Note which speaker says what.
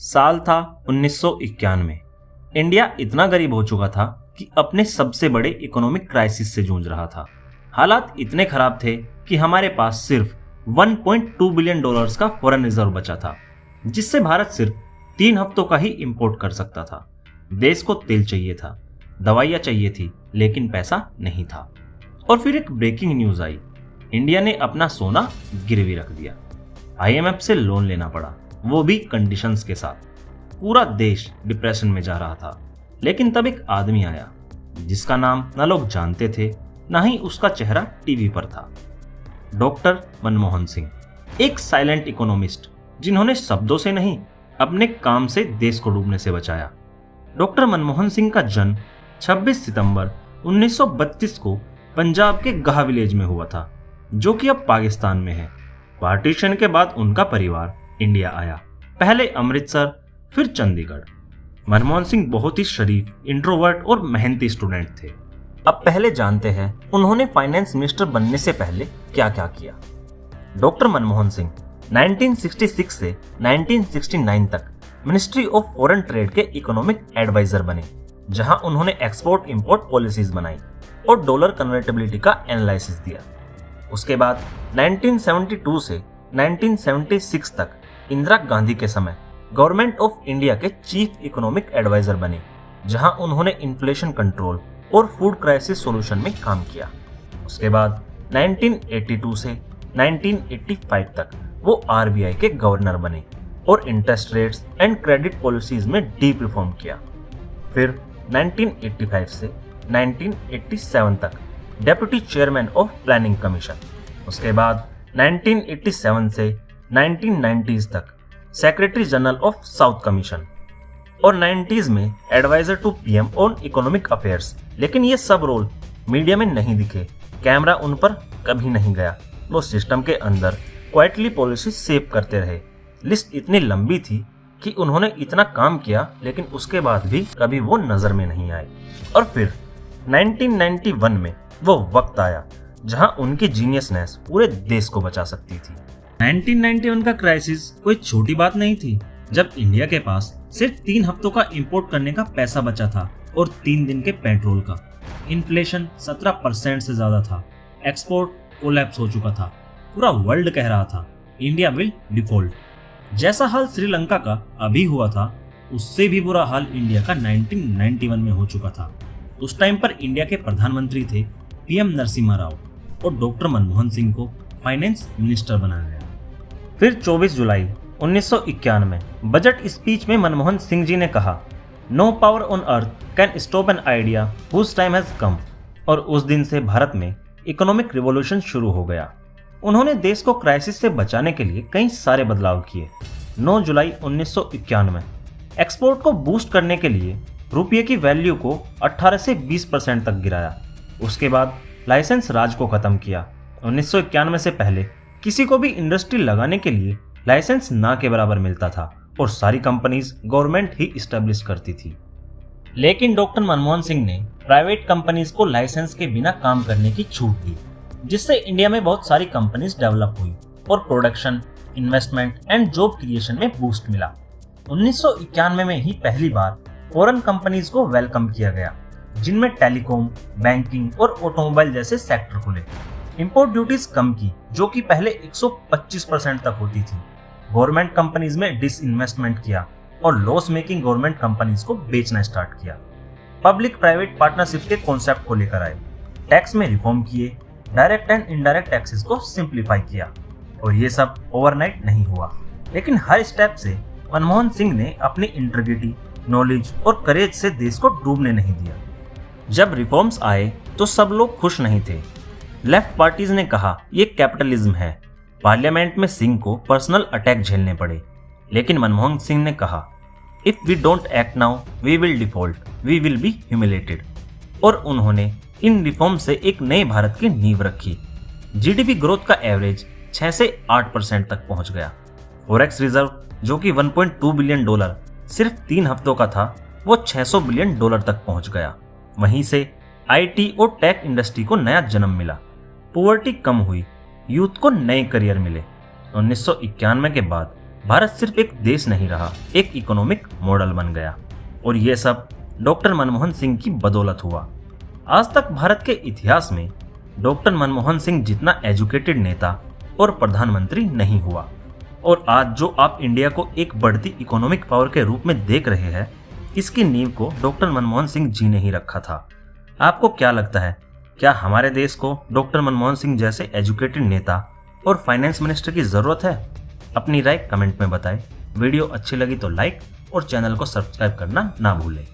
Speaker 1: साल था 1991। इंडिया इतना गरीब हो चुका था कि अपने सबसे बड़े इकोनॉमिक क्राइसिस से जूझ रहा था। हालात इतने खराब थे कि हमारे पास सिर्फ 1.2 बिलियन डॉलर्स का फॉरेन रिजर्व बचा था, जिससे भारत सिर्फ 3 हफ्तों का ही इंपोर्ट कर सकता था। देश को तेल चाहिए था, दवाइयाँ चाहिए थी, लेकिन पैसा नहीं था। और फिर एक ब्रेकिंग न्यूज आई। इंडिया ने अपना सोना गिरवी रख दिया। IMF से लोन लेना पड़ा, वो भी कंडीशंस के साथ। पूरा देश डिप्रेशन में जा रहा था। लेकिन तब एक आदमी आया जिसका नाम न लोग जानते थे, न ही उसका चेहरा टीवी पर था। डॉक्टर मनमोहन सिंह, एक साइलेंट इकोनॉमिस्ट जिन्होंने शब्दों से नहीं अपने काम से देश को डूबने से बचाया। डॉक्टर मनमोहन सिंह का जन्म 26 सितंबर 1932 को पंजाब के गाह विलेज में हुआ था, जो कि अब पाकिस्तान में है। पार्टीशन के बाद उनका परिवार इंडिया आया, पहले अमृतसर, फिर चंडीगढ़। मनमोहन सिंह बहुत ही शरीफ, इंट्रोवर्ट और मेहनती स्टूडेंट थे। अब पहले जानते हैं उन्होंने फाइनेंस मिनिस्टर बनने से पहले क्या क्या किया। डॉक्टर मनमोहन सिंह 1966 से 1969 तक मिनिस्ट्री ऑफ फॉरेन ट्रेड के इकोनॉमिक एडवाइजर बने, जहां उन्होंने एक्सपोर्ट इंपोर्ट पॉलिसीज बनाई और डॉलर कन्वर्टेबिलिटी का एनालिसिस दिया। उसके बाद 1972 से 1976 तक इंदिरा गांधी के समय गवर्नमेंट ऑफ इंडिया के चीफ इकोनॉमिक एडवाइजर बने, जहां उन्होंने इन्फ्लेशन कंट्रोल और फूड क्राइसिस सॉल्यूशन में काम किया। उसके बाद 1982 से 1985 तक वो RBI के गवर्नर बने और interest rates and credit policies में डीप रिफॉर्म किया। फिर 1985 से 1987 तक deputy chairman of Planning Commission. उसके बाद 1987 से 1990s तक secretary general of South Commission और 90s में adviser to PM on economic affairs. लेकिन ये सब रोल मीडिया में नहीं दिखे, कैमरा उन पर कभी नहीं गया। वो सिस्टम के अंदर क्वाइटली पॉलिसी सेव करते रहे। लिस्ट इतनी लंबी थी कि उन्होंने इतना काम किया, लेकिन उसके बाद भी कभी वो नजर में नहीं आए। और फिर 1991 में वो वक्त आया जहां उनकी जीनियसनेस पूरे देश को बचा सकती थी। 1991 का क्राइसिस कोई छोटी बात नहीं थी, जब इंडिया के पास सिर्फ 3 हफ्तों का इंपोर्ट करने का पैसा बचा था और 3 दिन के पेट्रोल का। इन्फ्लेशन 17% से ज्यादा था, एक्सपोर्ट कोलैप्स हो चुका था। पूरा वर्ल्ड कह रहा था इंडिया विल डिफॉल्ट। जैसा हाल श्रीलंका का अभी हुआ था, उससे भी बुरा हाल इंडिया का 1991 में हो चुका था। उस टाइम पर इंडिया के प्रधानमंत्री थे PM नरसिम्हा राव और डॉक्टर मनमोहन सिंह को फाइनेंस मिनिस्टर बनाया गया। फिर 24 जुलाई 1991 में बजट स्पीच में मनमोहन सिंह जी ने कहा, no power on earth can stop an idea whose time has come. और उस दिन से भारत में इकोनॉमिक रिवॉल्यूशन शुरू हो गया। उन्होंने देश को क्राइसिस से बचाने के लिए कई सारे बदलाव किए। 9 जुलाई 1991 में एक्सपोर्ट को बूस्ट करने के लिए रुपये की वैल्यू को 18 से 20% तक गिराया। उसके बाद लाइसेंस राज को खत्म किया। 1991 से पहले किसी को भी इंडस्ट्री लगाने के लिए लाइसेंस ना के बराबर मिलता था और सारी कंपनीज गवर्नमेंट ही इस्टेब्लिश करती थी। लेकिन डॉक्टर मनमोहन सिंह ने प्राइवेट कंपनीज को लाइसेंस के बिना काम करने की छूट दी, जिससे इंडिया में बहुत सारी कंपनीज डेवलप हुई और production, investment and job creation में बूस्ट मिला। 1991 में ही पहली बार फॉरेन कंपनीज को वेलकम किया गया, जिनमें टेलीकॉम, बैंकिंग और ऑटोमोबाइल जैसे सेक्टर खुले। इंपोर्ट ड्यूटीज कम की, जो कि पहले 125% तक होती थी। गवर्नमेंट कंपनीज में डिसइन्वेस्टमेंट किया और लॉस मेकिंग गवर्नमेंट कंपनीज को बेचना स्टार्ट किया। पब्लिक प्राइवेट पार्टनरशिप के कॉन्सेप्ट को लेकर आए। टैक्स में रिफॉर्म किए, डायरेक्ट एंड इनडायरेक्ट टैक्सेस को सिंप्लीफाई किया। और ये सब ओवरनाइट नहीं हुआ, लेकिन हर स्टेप से मनमोहन सिंह ने अपनी इंटीग्रिटी, नॉलेज और करेज से देश को डूबने नहीं दिया। जब रिफॉर्म्स आए तो सब लोग खुश नहीं थे। लेफ्ट पार्टीज ने कहा ये कैपिटलिज्म है। पार्लियामेंट में सिंह को पर्सनल अटैक झेलने पड़े, लेकिन मनमोहन सिंह ने कहा, if we don't act now we will default, we will be humiliated. और उन्होंने इन रिफॉर्म से एक नए भारत की नींव रखी। GDP ग्रोथ का एवरेज 6 से 8% तक पहुंच गया। फॉरेक्स रिजर्व, जो कि 1.2 बिलियन डॉलर सिर्फ 3 हफ्तों का था, वो 600 बिलियन डॉलर तक पहुंच गया। वहीं से IT और टेक इंडस्ट्री को नया जन्म मिला। पॉवर्टी कम हुई, यूथ को नए करियर मिले। 1991 के बाद भारत सिर्फ एक देश नहीं रहा, एक इकोनॉमिक मॉडल बन गया। और ये सब डॉक्टर मनमोहन सिंह की बदौलत हुआ। आज तक भारत के इतिहास में डॉक्टर मनमोहन सिंह जितना एजुकेटेड नेता और प्रधानमंत्री नहीं हुआ। और आज जो आप इंडिया को एक बढ़ती इकोनॉमिक पावर के रूप में देख रहे हैं, इसकी नींव को डॉक्टर मनमोहन सिंह जी ने ही रखा था। आपको क्या लगता है, क्या हमारे देश को डॉक्टर मनमोहन सिंह जैसे एजुकेटेड नेता और फाइनेंस मिनिस्टर की जरूरत है? अपनी राय कमेंट में बताएं। वीडियो अच्छी लगी तो लाइक और चैनल को सब्सक्राइब करना ना भूलें।